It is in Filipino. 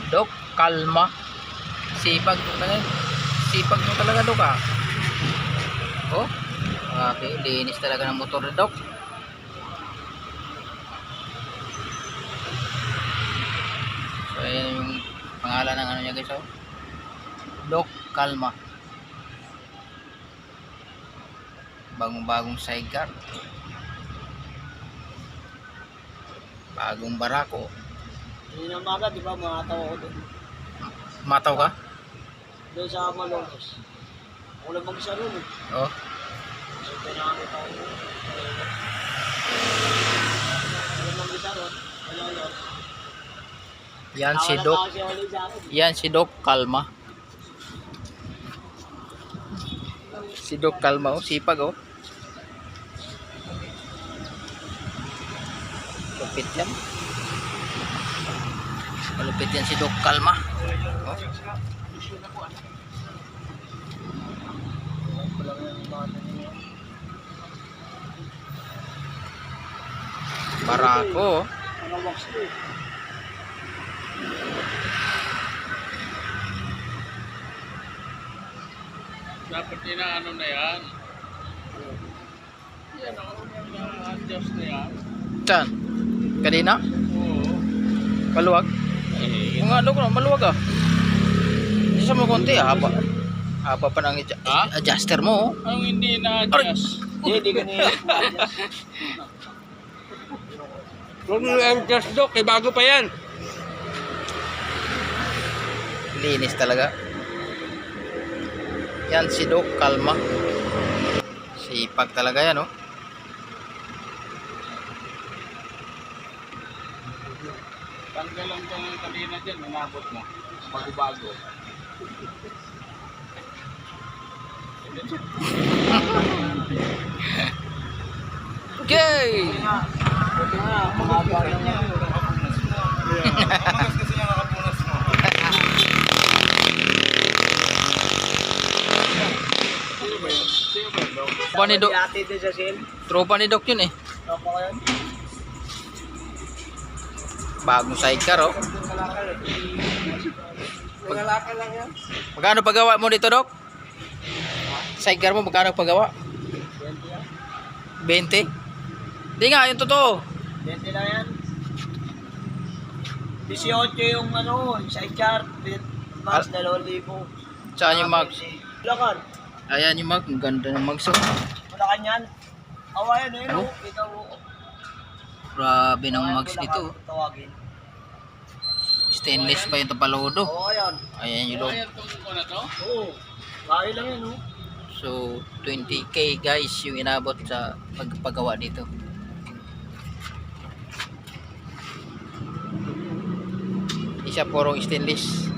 Dok, kalma. Sipag mo talaga. Sipag mo talaga, Dok, ah. Oh, okay, linis talaga ng motor ni Dok. So, ayan yung pangalan ng ano niya, guys, oh. Dok, kalma. Bagong-bagong sidecar. Bagong barako. Hindi na umaga, di ba, makatawa ko doon. Mataw ka? Doon sa Malolos. Ako lang mag-isa rin eh. Oh. So, pinakakit ako doon. Ako lang mag-isa rin. Malolos. Yan si Dok. Yan si Dok kalma. Si Dok kalma, oh. Sipag, oh. Malupit yan. Malupit yan si Dok kalma. Oh. Barako, oh. Ano box ko eh. Dapat inaano na yan. Yan ako, na-adjust na yan. Saan? Kanina? Oo. Maluwag? Eh, Kung ano ko na, maluwag, ah. Isa mo konti, ah. Haba. Haba pa ng Ha? adjuster mo, oh. anong hindi na-adjust? Hindi ko na Huwag mo na-adjust, Dok. Eh, bago pa yan. Linis talaga. Yan si Dok kalma. Sipag talaga yan, oh. Tanggal lang kang kanina dyan, manabot mo. Bago-bago. Okay! Buti nga, mahaba lang yan. Tropa ni Dok. Yati din sa sale. Tropa ni Dok yun, eh. Tropa ko yun. Bagong sidecar, oh. Nangalaka lang yan. Magkano pagawa mo dito, Dok? Sidecar mo, magkano pagawa? 20? Di nga, yung totoo. 20 lang yan. 18 yung ano, yung sidecar. Max, 2,000. Saan yung mag? Bulacan. Ayan yung mag. Ang ganda ng mag. So, Bulacan yan. Awayan na yun. Oh. Kita mo. grabe ng mags nito. Tawagin. Stainless pa yung tapalodo. Oo, ayan. Ayan yung loob. Kaya itong ko na to? Oo. Kaya lang yan, oh. So, 20k guys yung inabot sa pagpagawa dito. Isa purong stainless.